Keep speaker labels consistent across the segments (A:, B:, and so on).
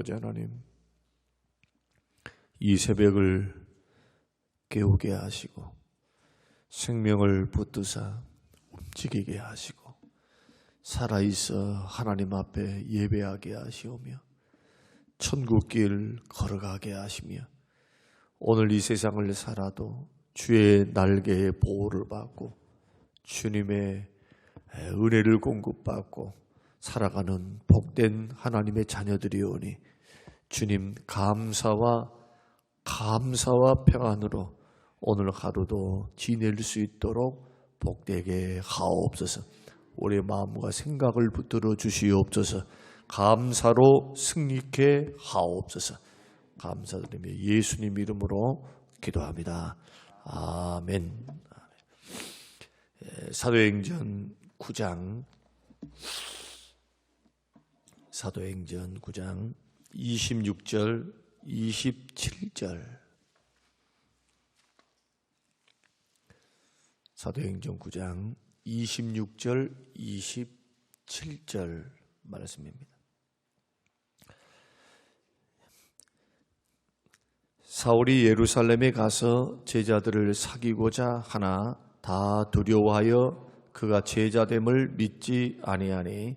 A: 아버지 하나님, 이 새벽을 깨우게 하시고 생명을 붙드사 움직이게 하시고 살아있어 하나님 앞에 예배하게 하시오며 천국길 걸어가게 하시며 오늘 이 세상을 살아도 주의 날개의 보호를 받고 주님의 은혜를 공급받고 살아가는 복된 하나님의 자녀들이오니 주님 감사와 평안으로 오늘 하루도 지낼 수 있도록 복되게 하옵소서. 우리의 마음과 생각을 붙들어 주시옵소서. 감사로 승리케 하옵소서. 감사드리며 예수님 이름으로 기도합니다. 아멘. 사도행전 9장 26절 27절 사도행전 9장 26절 27절 말씀입니다. 사울이 예루살렘에 가서 제자들을 사귀고자 하나 다 두려워하여 그가 제자됨을 믿지 아니하니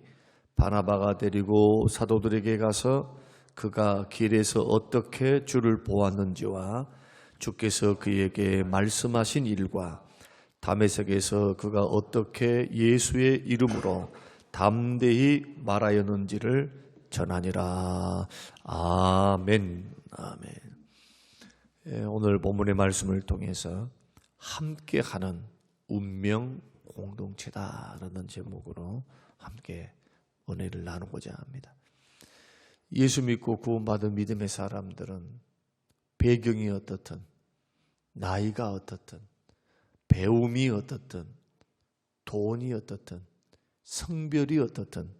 A: 바나바가 데리고 사도들에게 가서 그가 길에서 어떻게 주를 보았는지와 주께서 그에게 말씀하신 일과 다메섹에서 그가 어떻게 예수의 이름으로 담대히 말하였는지를 전하니라. 아멘. 아멘. 오늘 본문의 말씀을 통해서 함께하는 운명 공동체다라는 제목으로 함께 은혜를 나누고자 합니다. 예수 믿고 구원받은 믿음의 사람들은 배경이 어떻든 나이가 어떻든 배움이 어떻든 돈이 어떻든 성별이 어떻든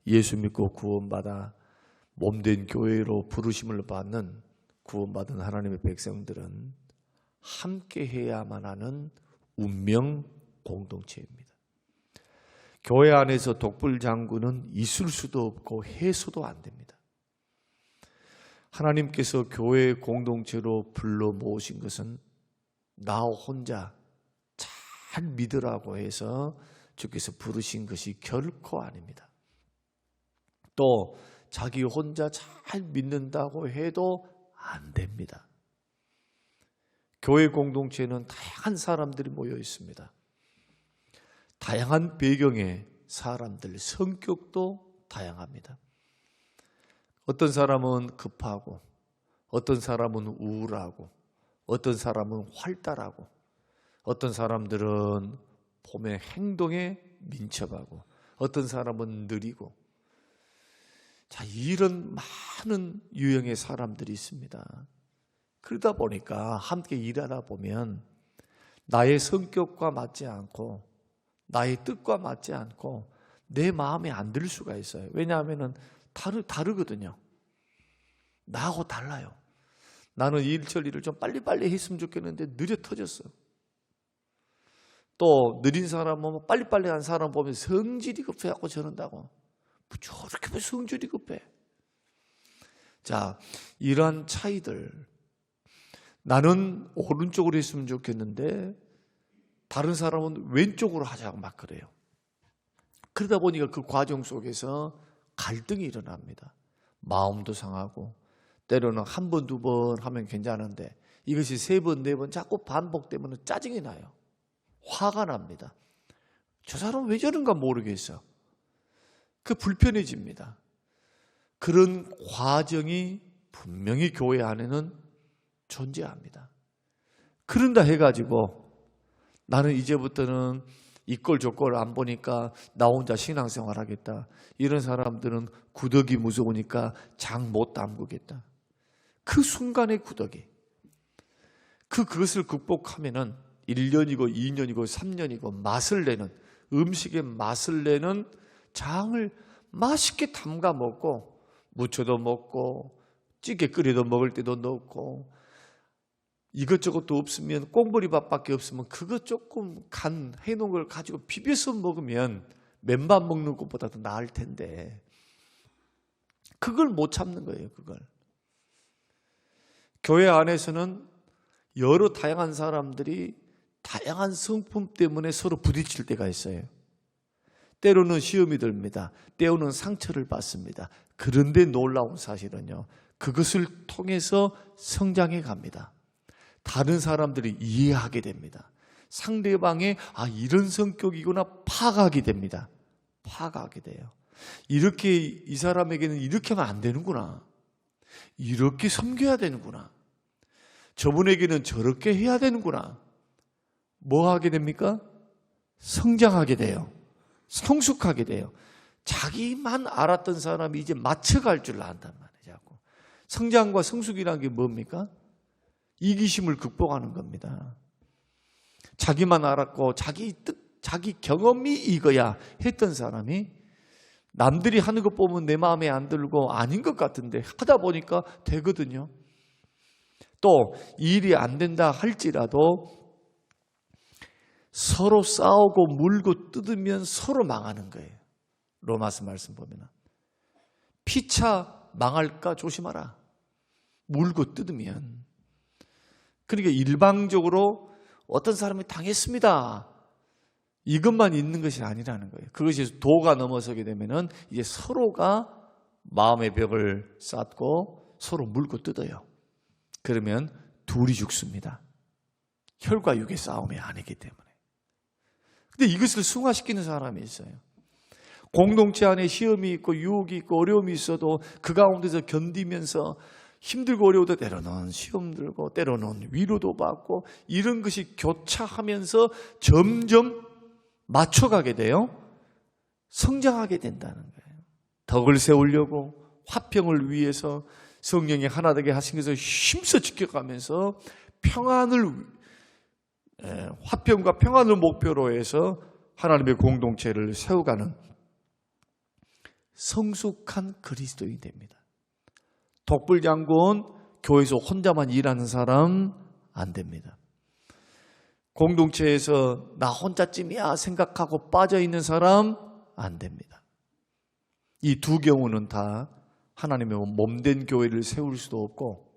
A: 예수 믿고 구원받아 몸된 교회로 부르심을 받는 구원받은 하나님의 백성들은 함께해야만 하는 운명 공동체입니다. 교회 안에서 독불장군은 있을 수도 없고 해서도 안 됩니다. 하나님께서 교회 공동체로 불러 모으신 것은 나 혼자 잘 믿으라고 해서 주께서 부르신 것이 결코 아닙니다. 또 자기 혼자 잘 믿는다고 해도 안 됩니다. 교회 공동체에는 다양한 사람들이 모여 있습니다. 다양한 배경의 사람들, 성격도 다양합니다. 어떤 사람은 급하고, 어떤 사람은 우울하고, 어떤 사람은 활달하고, 어떤 사람들은 보면 행동에 민첩하고, 어떤 사람은 느리고, 자, 이런 많은 유형의 사람들이 있습니다. 그러다 보니까 함께 일하다 보면 나의 성격과 맞지 않고 나의 뜻과 맞지 않고 내 마음에 안 들 수가 있어요. 왜냐하면 다르거든요. 나하고 달라요. 나는 일 처리를 좀 빨리빨리 했으면 좋겠는데 느려 터졌어. 또 느린 사람은 빨리빨리 한 사람 보면 성질이 급해갖고 저런다고. 저렇게 왜 성질이 급해? 자, 이러한 차이들. 나는 오른쪽으로 했으면 좋겠는데 다른 사람은 왼쪽으로 하자고 막 그래요. 그러다 보니까 그 과정 속에서 갈등이 일어납니다. 마음도 상하고 때로는 한 번, 두 번 하면 괜찮은데 이것이 세 번, 네 번 자꾸 반복되면 짜증이 나요. 화가 납니다. 저 사람은 왜 저런가 모르겠어. 그 불편해집니다. 그런 과정이 분명히 교회 안에는 존재합니다. 그런다 해가지고 나는 이제부터는 이꼴 저꼴 안 보니까 나 혼자 신앙생활 하겠다. 이런 사람들은 구더기 무서우니까 장 못 담그겠다. 그 순간의 구더기. 그것을 극복하면은 1년이고 2년이고 3년이고 맛을 내는 음식의 맛을 내는 장을 맛있게 담가 먹고 무쳐도 먹고 찌개 끓여도 먹을 때도 넣고 이것저것도 없으면 꽁보리밥밖에 없으면 그거 조금 간 해놓은 걸 가지고 비벼서 먹으면 맨밥 먹는 것보다도 나을 텐데 그걸 못 참는 거예요, 그걸. 교회 안에서는 여러 다양한 사람들이 다양한 성품 때문에 서로 부딪힐 때가 있어요. 때로는 시험이 듭니다. 때로는 상처를 받습니다. 그런데 놀라운 사실은요, 그것을 통해서 성장해 갑니다. 다른 사람들이 이해하게 됩니다. 상대방의 이런 성격이구나 파악하게 됩니다. 파악하게 돼요. 이렇게 이 사람에게는 이렇게 하면 안 되는구나. 이렇게 섬겨야 되는구나. 저분에게는 저렇게 해야 되는구나. 뭐 하게 됩니까? 성장하게 돼요. 성숙하게 돼요. 자기만 알았던 사람이 이제 맞춰갈 줄 안단 말이에요. 성장과 성숙이라는 게 뭡니까? 이기심을 극복하는 겁니다. 자기만 알았고 자기 경험이 이거야 했던 사람이 남들이 하는 것 보면 내 마음에 안 들고 아닌 것 같은데 하다 보니까 되거든요. 또 일이 안 된다 할지라도 서로 싸우고 물고 뜯으면 서로 망하는 거예요. 로마서 말씀 보면 피차 망할까 조심하라. 물고 뜯으면. 그러니까 일방적으로 어떤 사람이 당했습니다. 이것만 있는 것이 아니라는 거예요. 그것이 도가 넘어서게 되면은 이제 서로가 마음의 벽을 쌓고 서로 물고 뜯어요. 그러면 둘이 죽습니다. 혈과 육의 싸움이 아니기 때문에. 근데 이것을 승화시키는 사람이 있어요. 공동체 안에 시험이 있고 유혹이 있고 어려움이 있어도 그 가운데서 견디면서 힘들고 어려워도 때로는 시험 들고 때로는 위로도 받고 이런 것이 교차하면서 점점 맞춰가게 돼요. 성장하게 된다는 거예요. 덕을 세우려고 화평을 위해서 성령이 하나 되게 하신 것을 힘써 지켜가면서 화평과 평안을 목표로 해서 하나님의 공동체를 세워가는 성숙한 그리스도인이 됩니다. 독불장군 교회에서 혼자만 일하는 사람 안 됩니다. 공동체에서 나 혼자쯤이야 생각하고 빠져있는 사람 안 됩니다. 이 두 경우는 다 하나님의 몸된 교회를 세울 수도 없고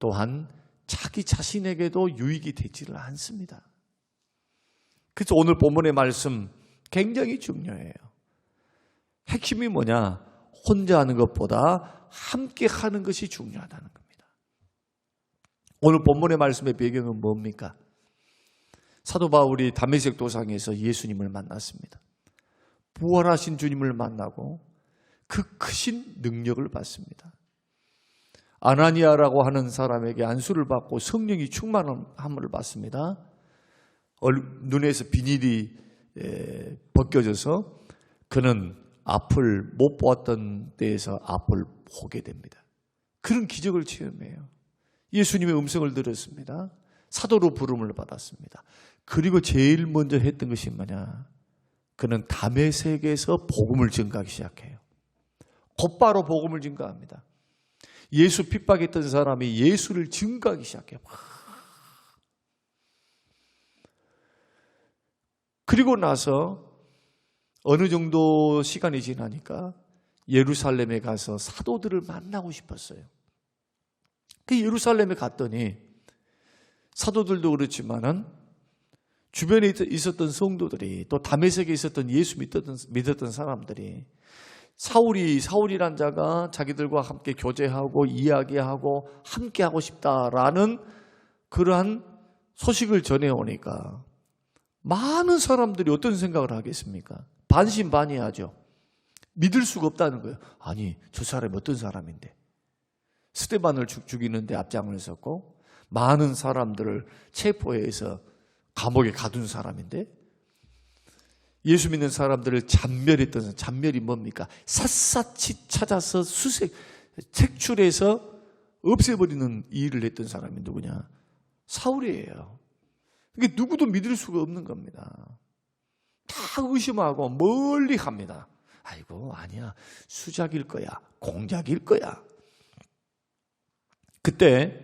A: 또한 자기 자신에게도 유익이 되지를 않습니다. 그래서 오늘 본문의 말씀 굉장히 중요해요. 핵심이 뭐냐? 혼자 하는 것보다 함께 하는 것이 중요하다는 겁니다. 오늘 본문의 말씀의 배경은 뭡니까? 사도 바울이 다메섹 도상에서 예수님을 만났습니다. 부활하신 주님을 만나고 그 크신 능력을 받습니다. 아나니아라고 하는 사람에게 안수를 받고 성령이 충만함을 받습니다. 눈에서 비닐이 벗겨져서 그는 앞을 못 보았던 때에서 앞을 보게 됩니다. 그런 기적을 체험해요. 예수님의 음성을 들었습니다. 사도로 부름을 받았습니다. 그리고 제일 먼저 했던 것이 뭐냐? 그는 다메섹에서 복음을 증거하기 시작해요. 곧바로 복음을 증거합니다. 예수 핍박했던 사람이 예수를 증거하기 시작해요. 그리고 나서 어느 정도 시간이 지나니까 예루살렘에 가서 사도들을 만나고 싶었어요. 그 예루살렘에 갔더니 사도들도 그렇지만은 주변에 있었던 성도들이 또 다메섹에 있었던 예수 믿었던 사람들이 사울이란 자가 자기들과 함께 교제하고 이야기하고 함께 하고 싶다라는 그러한 소식을 전해오니까 많은 사람들이 어떤 생각을 하겠습니까? 반신반의하죠. 믿을 수가 없다는 거예요. 아니, 저 사람이 어떤 사람인데? 스데반을 죽이는데 앞장을 섰고 많은 사람들을 체포해서 감옥에 가둔 사람인데 예수 믿는 사람들을 잔멸했던 잔멸이 뭡니까? 샅샅이 찾아서 색출해서 없애버리는 일을 했던 사람이 누구냐? 사울이에요. 그게 누구도 믿을 수가 없는 겁니다. 다 의심하고 멀리 갑니다. 아이고 아니야, 수작일 거야, 공작일 거야. 그때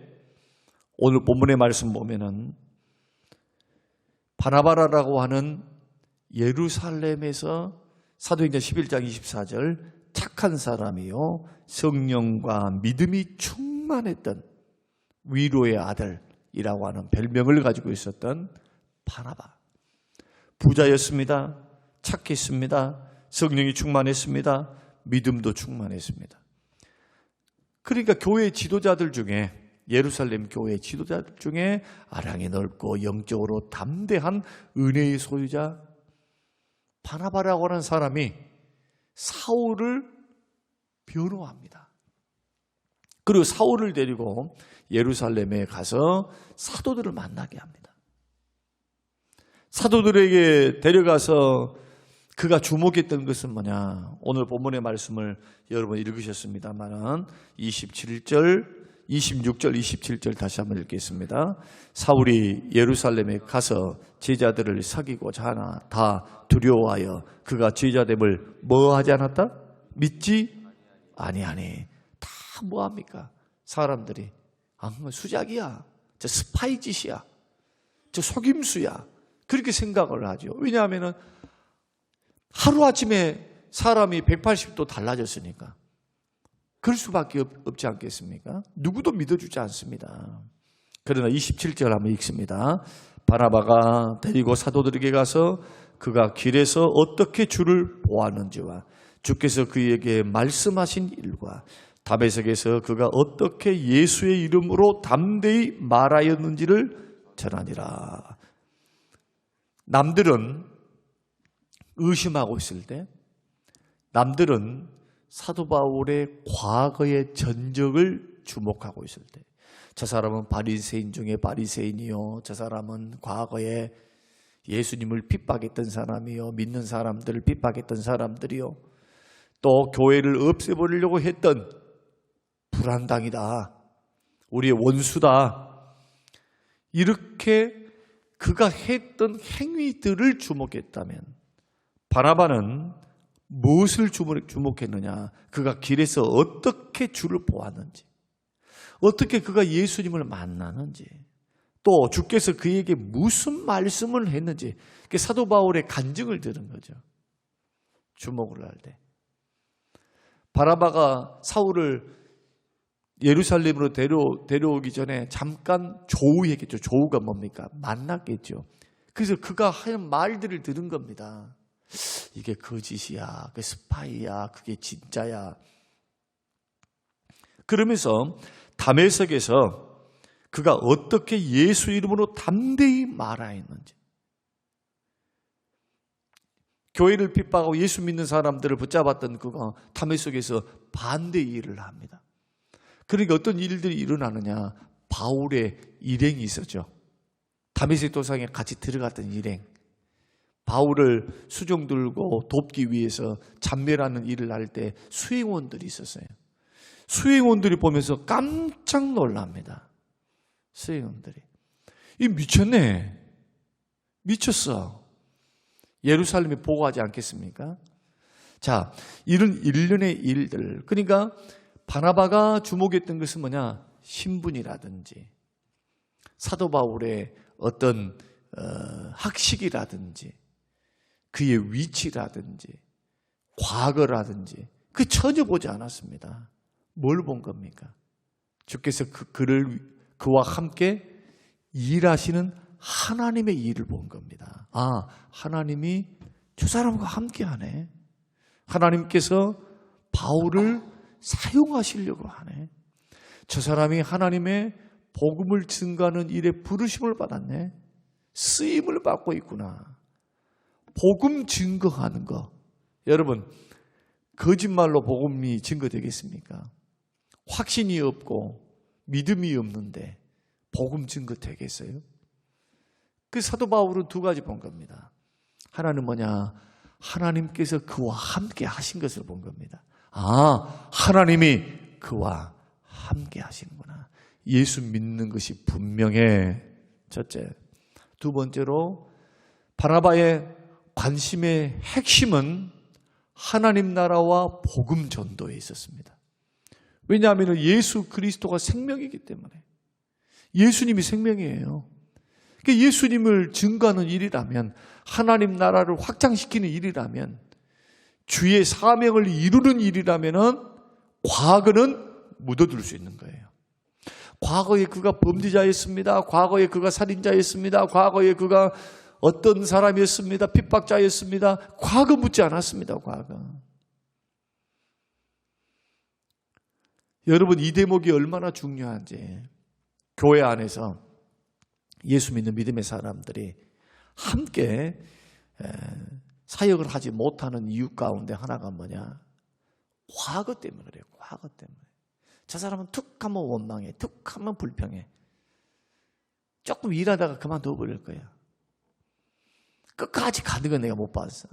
A: 오늘 본문의 말씀 보면은 바나바라라고 하는 예루살렘에서 사도행전 11장 24절 착한 사람이요 성령과 믿음이 충만했던 위로의 아들이라고 하는 별명을 가지고 있었던 바나바. 부자였습니다. 착했습니다. 성령이 충만했습니다. 믿음도 충만했습니다. 그러니까 교회 지도자들 중에, 예루살렘 교회 지도자들 중에 아량이 넓고 영적으로 담대한 은혜의 소유자 바나바라고 하는 사람이 사울을 변호합니다. 그리고 사울을 데리고 예루살렘에 가서 사도들을 만나게 합니다. 사도들에게 데려가서 그가 주목했던 것은 뭐냐? 오늘 본문의 말씀을 여러분 읽으셨습니다만 26절, 27절 다시 한번 읽겠습니다. 사울이 예루살렘에 가서 제자들을 사귀고자 하나 다 두려워하여 그가 제자됨을 뭐 하지 않았다? 믿지 아니하니. 다 뭐합니까? 사람들이 수작이야, 저 스파이 짓이야, 저 속임수야, 그렇게 생각을 하죠. 왜냐하면 하루아침에 사람이 180도 달라졌으니까 그럴 수밖에 없지 않겠습니까? 누구도 믿어주지 않습니다. 그러나 27절 한번 읽습니다. 바나바가 데리고 사도들에게 가서 그가 길에서 어떻게 주를 보았는지와 주께서 그에게 말씀하신 일과 다메섹에서 그가 어떻게 예수의 이름으로 담대히 말하였는지를 전하니라. 남들은 의심하고 있을 때, 남들은 사도 바울의 과거의 전적을 주목하고 있을 때, 저 사람은 바리새인 중에 바리새인이요, 저 사람은 과거에 예수님을 핍박했던 사람이요, 믿는 사람들을 핍박했던 사람들이요, 또 교회를 없애버리려고 했던 불안당이다, 우리의 원수다, 이렇게 그가 했던 행위들을 주목했다면 바나바는 무엇을 주목했느냐? 그가 길에서 어떻게 주를 보았는지, 어떻게 그가 예수님을 만나는지, 또 주께서 그에게 무슨 말씀을 했는지, 사도 바울의 간증을 들은 거죠. 주목을 할 때. 바나바가 사울을 예루살렘으로 데려오기 전에 잠깐 조우했겠죠. 조우가 뭡니까? 만났겠죠. 그래서 그가 한 말들을 들은 겁니다. 이게 거짓이야, 그게 스파이야, 그게 진짜야. 그러면서 다메섹에서 그가 어떻게 예수 이름으로 담대히 말하였는지, 교회를 핍박하고 예수 믿는 사람들을 붙잡았던 그가 다메섹에서 반대 일을 합니다. 그러니까 어떤 일들이 일어나느냐? 바울의 일행이 있었죠. 다메섹 도상에 같이 들어갔던 일행. 바울을 수종 들고 돕기 위해서 잡멸하는 일을 할 때 수행원들이 있었어요. 수행원들이 보면서 깜짝 놀랍니다. 수행원들이. 이 미쳤네. 미쳤어. 예루살렘이 보고하지 않겠습니까? 자, 이런 일련의 일들. 그러니까 바나바가 주목했던 것은 뭐냐? 신분이라든지 사도 바울의 어떤 학식이라든지 그의 위치라든지 과거라든지 그 전혀 보지 않았습니다. 뭘 본 겁니까? 주께서 그와 함께 일하시는 하나님의 일을 본 겁니다. 아, 하나님이 저 사람과 함께하네. 하나님께서 바울을 사용하시려고 하네. 저 사람이 하나님의 복음을 증거하는 일에 부르심을 받았네. 쓰임을 받고 있구나. 복음 증거하는 거. 여러분, 거짓말로 복음이 증거되겠습니까? 확신이 없고 믿음이 없는데 복음 증거 되겠어요? 그 사도 바울은 두 가지 본 겁니다. 하나는 뭐냐? 하나님께서 그와 함께 하신 것을 본 겁니다. 아, 하나님이 그와 함께 하시는구나. 예수 믿는 것이 분명해. 첫째. 두 번째로 바나바의 관심의 핵심은 하나님 나라와 복음 전도에 있었습니다. 왜냐하면 예수 그리스도가 생명이기 때문에. 예수님이 생명이에요. 예수님을 증거하는 일이라면, 하나님 나라를 확장시키는 일이라면 주의 사명을 이루는 일이라면은 과거는 묻어둘 수 있는 거예요. 과거에 그가 범죄자였습니다. 과거에 그가 살인자였습니다. 과거에 그가 어떤 사람이었습니다. 핍박자였습니다. 과거 묻지 않았습니다. 과거. 여러분, 이 대목이 얼마나 중요한지 교회 안에서 예수 믿는 믿음의 사람들이 함께 사역을 하지 못하는 이유 가운데 하나가 뭐냐? 과거 때문에 그래요. 과거 때문에. 저 사람은 툭 하면 원망해. 툭 하면 불평해. 조금 일하다가 그만둬 버릴 거야. 끝까지 가는 건 내가 못 봤어.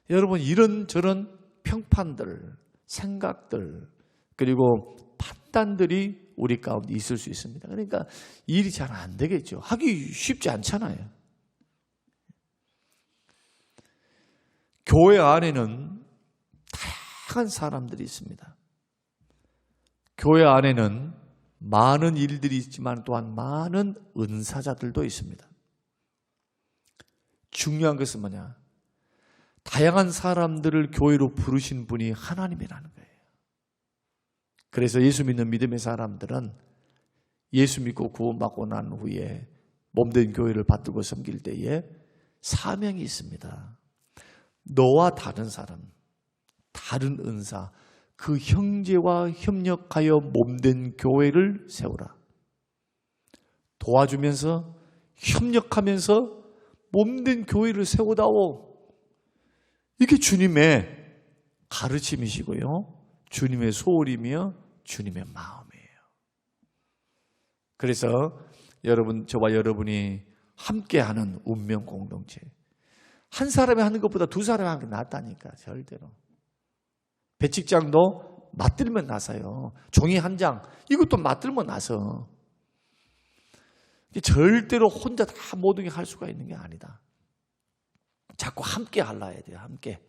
A: 여러분, 이런저런 평판들, 생각들, 그리고 판단들이 우리 가운데 있을 수 있습니다. 그러니까 일이 잘 안 되겠죠. 하기 쉽지 않잖아요. 교회 안에는 다양한 사람들이 있습니다. 교회 안에는 많은 일들이 있지만 또한 많은 은사자들도 있습니다. 중요한 것은 뭐냐? 다양한 사람들을 교회로 부르신 분이 하나님이라는 거예요. 그래서 예수 믿는 믿음의 사람들은 예수 믿고 구원받고 난 후에 몸된 교회를 받들고 섬길 때에 사명이 있습니다. 너와 다른 사람, 다른 은사, 그 형제와 협력하여 몸된 교회를 세우라. 도와주면서 협력하면서 몸된 교회를 세우다오. 이게 주님의 가르침이시고요. 주님의 소원이며 주님의 마음이에요. 그래서 여러분, 저와 여러분이 함께하는 운명 공동체. 한 사람이 하는 것보다 두 사람이 하는 게 낫다니까, 절대로. 배측장도 맞들면 나서요. 종이 한 장, 이것도 맞들면 나서. 절대로 혼자 다 모든 게 할 수가 있는 게 아니다. 자꾸 함께 하려야 돼요, 함께.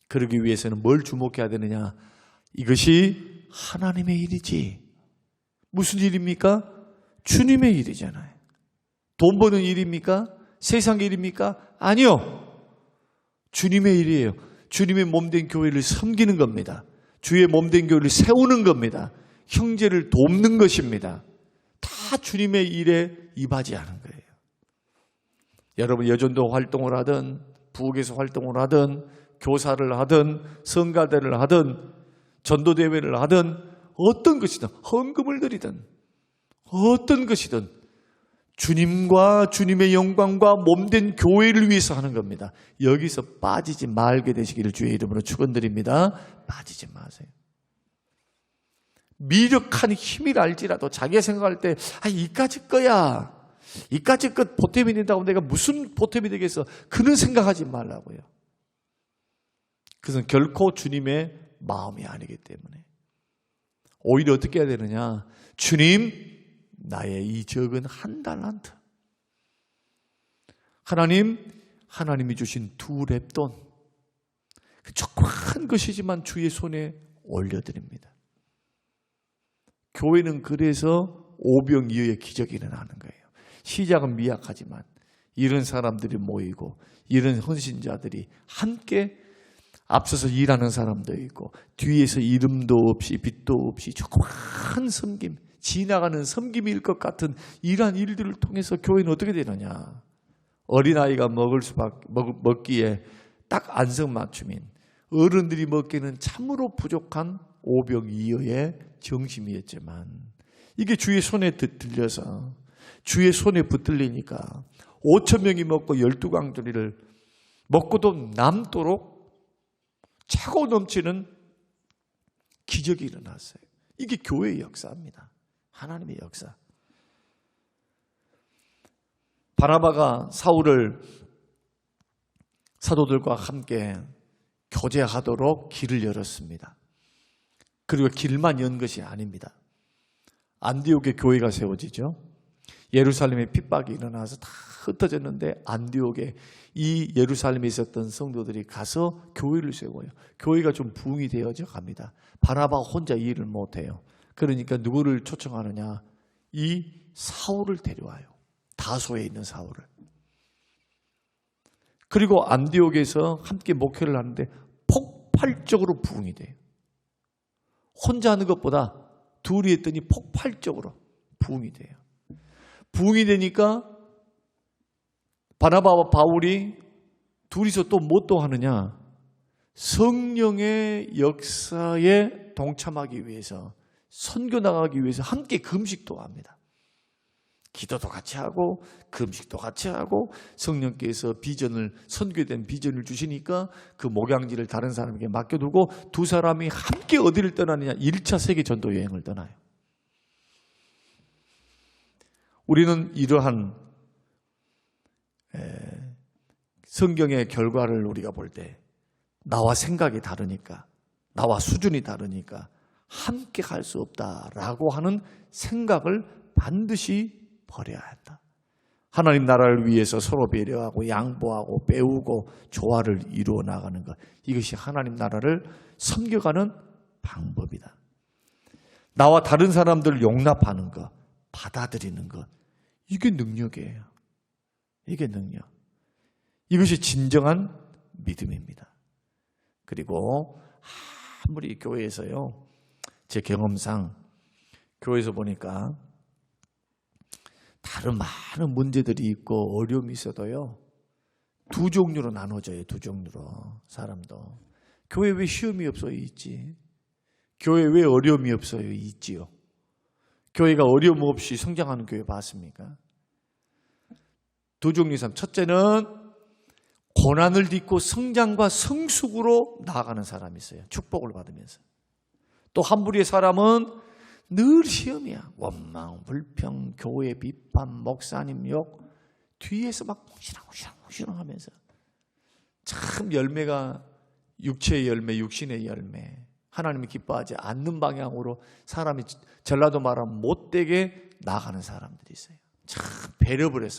A: 그러기 위해서는 뭘 주목해야 되느냐? 이것이 하나님의 일이지. 무슨 일입니까? 주님의 일이잖아요. 돈 버는 일입니까? 세상의 일입니까? 아니요. 주님의 일이에요. 주님의 몸된 교회를 섬기는 겁니다. 주의 몸된 교회를 세우는 겁니다. 형제를 돕는 것입니다. 다 주님의 일에 임하지하는 거예요. 여러분, 여전도 활동을 하든 부엌에서 활동을 하든 교사를 하든 성가대를 하든 전도대회를 하든 어떤 것이든 헌금을 드리든 어떤 것이든 주님과 주님의 영광과 몸된 교회를 위해서 하는 겁니다. 여기서 빠지지 말게 되시기를 주의 이름으로 축원드립니다. 빠지지 마세요. 미력한 힘이라 할지라도 자기가 생각할 때 이까짓 거야. 이까짓 것 보탬이 된다고 내가 무슨 보탬이 되겠어. 그런 생각하지 말라고요. 그것은 결코 주님의 마음이 아니기 때문에. 오히려 어떻게 해야 되느냐. 주님, 나의 이 적은 한 달란트. 하나님이 주신 2렙돈. 조그만 것이지만 주의 손에 올려드립니다. 교회는 그래서 오병이어의 기적이 일어나는 거예요. 시작은 미약하지만 이런 사람들이 모이고 이런 헌신자들이 함께 앞서서 일하는 사람도 있고 뒤에서 이름도 없이 빛도 없이 조그만 섬김, 지나가는 섬김일 것 같은 이러한 일들을 통해서 교회는 어떻게 되느냐. 어린아이가 먹기에 딱 안성맞춤인, 어른들이 먹기에는 참으로 부족한 오병이어의 정심이었지만 이게 주의 손에 들려서 주의 손에 붙들리니까 5,000명이 먹고 12강조리를 먹고도 남도록 차고 넘치는 기적이 일어났어요. 이게 교회의 역사입니다. 하나님의 역사. 바나바가 사울을 사도들과 함께 교제하도록 길을 열었습니다. 그리고 길만 연 것이 아닙니다. 안디옥에 교회가 세워지죠. 예루살렘에 핍박이 일어나서 다 흩어졌는데 안디옥에 이 예루살렘에 있었던 성도들이 가서 교회를 세워요. 교회가 좀 부흥이 되어져 갑니다. 바나바가 혼자 이 일을 못해요. 그러니까 누구를 초청하느냐? 이 사울을 데려와요. 다소에 있는 사울을. 그리고 안디옥에서 함께 목회를 하는데 폭발적으로 부흥이 돼요. 혼자 하는 것보다 둘이 했더니 폭발적으로 부흥이 돼요. 부흥이 되니까 바나바와 바울이 둘이서 또 뭐 또 하느냐? 성령의 역사에 동참하기 위해서, 선교 나가기 위해서 함께 금식도 합니다. 기도도 같이 하고 금식도 같이 하고, 성령께서 비전을, 선교된 비전을 주시니까 그 목양지를 다른 사람에게 맡겨두고 두 사람이 함께 어디를 떠나느냐? 1차 세계 전도 여행을 떠나요. 우리는 이러한 성경의 결과를 우리가 볼 때 나와 생각이 다르니까, 나와 수준이 다르니까 함께 갈 수 없다라고 하는 생각을 반드시 버려야 한다. 하나님 나라를 위해서 서로 배려하고 양보하고 배우고 조화를 이루어 나가는 것, 이것이 하나님 나라를 섬겨가는 방법이다. 나와 다른 사람들을 용납하는 것, 받아들이는 것, 이게 능력이에요. 이게 능력. 이것이 진정한 믿음입니다. 그리고 아무리 교회에서요, 제 경험상 교회에서 보니까 다른 많은 문제들이 있고 어려움이 있어도요, 두 종류로 나눠져요. 두 종류로. 사람도. 교회 왜 시험이 없어요? 있지. 교회 왜 어려움이 없어요? 있지요. 교회가 어려움 없이 성장하는 교회 봤습니까? 두 종류의 사람. 첫째는 고난을 딛고 성장과 성숙으로 나아가는 사람이 있어요. 축복을 받으면서. 또 한 부류의 사람은 늘 시험이야. 원망, 불평, 교회 비판, 목사님 욕, 뒤에서 막 뭉시렁 하면서 참 열매가 육체의 열매, 육신의 열매, 하나님이 기뻐하지 않는 방향으로 사람이 전라도 말하면 못되게 나가는 사람들이 있어요. 참 버려버려.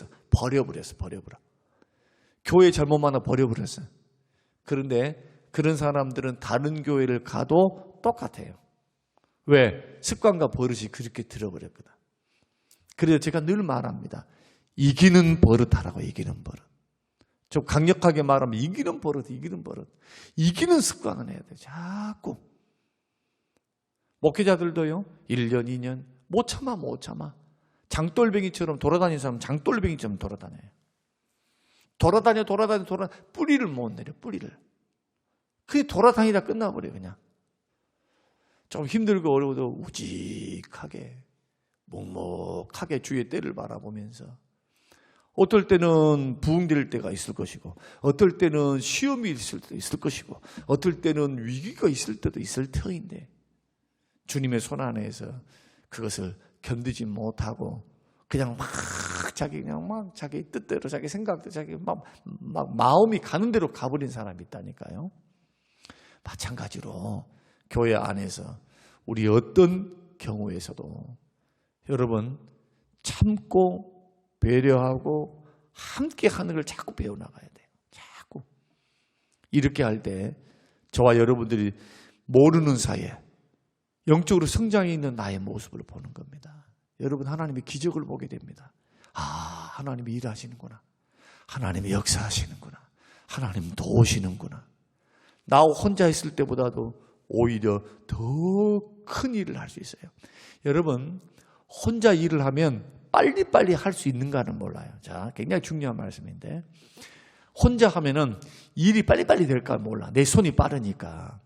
A: 교회 잘못 만나 버려버렸어. 그런데 그런 사람들은 다른 교회를 가도 똑같아요. 왜? 습관과 버릇이 그렇게 들어버렸거든. 그래서 제가 늘 말합니다. 이기는 버릇하라고. 이기는 버릇. 좀 강력하게 말하면 이기는 버릇. 이기는 습관을 해야 돼. 자꾸. 목회자들도요, 1년, 2년 못 참아. 장돌뱅이처럼 돌아다니는 사람은 장돌뱅이처럼 돌아다녀요. 돌아다녀 뿌리를 못 내려. 뿌리를. 그게 돌아다니다 끝나버려요. 그냥 좀 힘들고 어려워도 우직하게 묵묵하게 주의 때를 바라보면서, 어떨 때는 부흥될 때가 있을 것이고, 어떨 때는 시험이 있을 때도 있을 것이고, 어떨 때는 위기가 있을 때도 있을 터인데 주님의 손 안에서 그것을 견디지 못하고 그냥 막 자기 뜻대로, 자기 생각대로, 자기 막 마음이 가는 대로 가버린 사람이 있다니까요. 마찬가지로 교회 안에서 우리 어떤 경우에서도 여러분 참고 배려하고 함께 하는 걸 자꾸 배워나가야 돼요. 자꾸. 이렇게 할 때 저와 여러분들이 모르는 사이에 영적으로 성장해 있는 나의 모습을 보는 겁니다. 여러분, 하나님의 기적을 보게 됩니다. 아, 하나님이 일하시는구나. 하나님이 역사하시는구나. 하나님 도우시는구나. 나 혼자 있을 때보다도 오히려 더 큰 일을 할 수 있어요. 여러분, 혼자 일을 하면 빨리빨리 할 수 있는가는 몰라요. 자, 굉장히 중요한 말씀인데, 혼자 하면은 일이 빨리빨리 될까 몰라. 내 손이 빠르니까.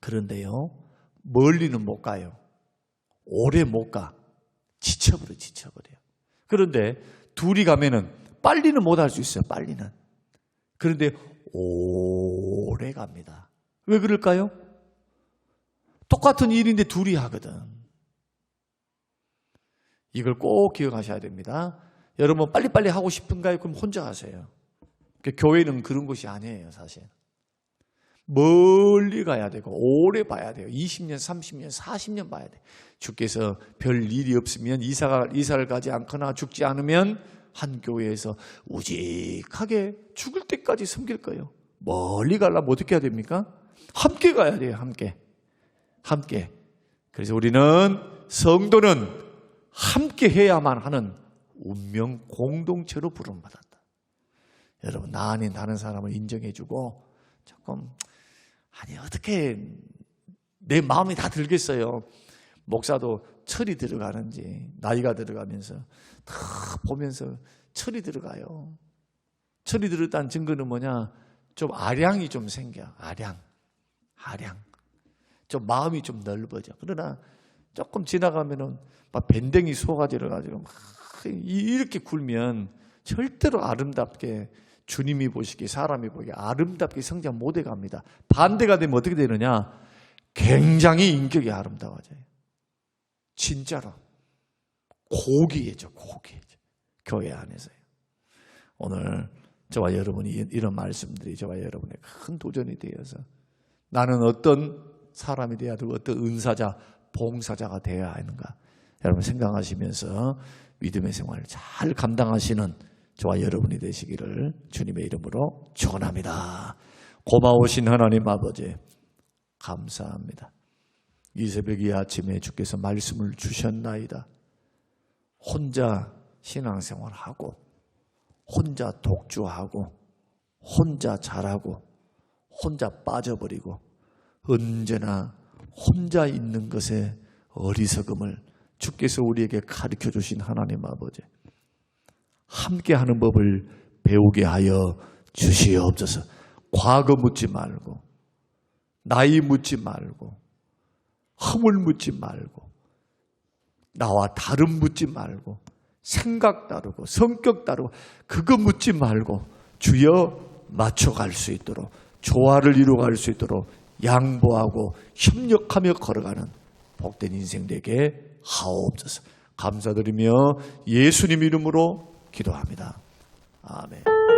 A: 그런데요, 멀리는 못 가요. 오래 못 가. 지쳐버려요. 그런데 둘이 가면은 빨리는 못 할 수 있어요. 빨리는. 그런데 오래 갑니다. 왜 그럴까요? 똑같은 일인데 둘이 하거든. 이걸 꼭 기억하셔야 됩니다. 여러분, 빨리빨리 하고 싶은가요? 그럼 혼자 하세요. 교회는 그런 것이 아니에요, 사실. 멀리 가야 되고 오래 봐야 돼요. 20년, 30년, 40년 봐야 돼. 주께서 별 일이 없으면 이사를 가지 않거나 죽지 않으면 한 교회에서 우직하게 죽을 때까지 섬길 거예요. 멀리 가려면 어떻게 해야 됩니까? 함께 가야 돼요. 함께. 그래서 우리는, 성도는 함께 해야만 하는 운명 공동체로 부름받았다. 여러분, 나 아닌 다른 사람을 인정해주고 조금 아니 어떻게 내 마음이 다 들겠어요. 목사도 철이 들어가는지 나이가 들어가면서 다 보면서 철이 들어가요. 철이 들었다는 증거는 뭐냐? 좀 아량이 좀 생겨. 아량. 좀 마음이 좀 넓어져. 그러나 조금 지나가면은 막 밴댕이 쏘가지러가지고 막 이렇게 굴면 절대로 아름답게 주님이 보시기에 사람이 보기에 아름답게 성장 못 해갑니다. 반대가 되면 어떻게 되느냐? 굉장히 인격이 아름다워져요. 진짜로 고귀해져. 교회 안에서요. 오늘 저와 여러분이 이런 말씀들이 저와 여러분의 큰 도전이 되어서 나는 어떤 사람이 되어야 되고 어떤 은사자, 봉사자가 되어야 하는가 여러분 생각하시면서 믿음의 생활을 잘 감당하시는 저와 여러분이 되시기를 주님의 이름으로 축원합니다. 고마우신 하나님 아버지 감사합니다. 이 새벽 이 아침에 주께서 말씀을 주셨나이다. 혼자 신앙생활하고 혼자 독주하고 혼자 잘하고 혼자 빠져버리고 언제나 혼자 있는 것에 어리석음을 주께서 우리에게 가르쳐 주신 하나님 아버지 함께하는 법을 배우게 하여 주시옵소서. 과거 묻지 말고 나이 묻지 말고 허물 묻지 말고 나와 다름 묻지 말고 생각 다르고 성격 다르고 그거 묻지 말고 주여 맞춰갈 수 있도록 조화를 이루어갈 수 있도록 양보하고 협력하며 걸어가는 복된 인생 되게 하옵소서. 감사드리며 예수님 이름으로 기도합니다. 아멘.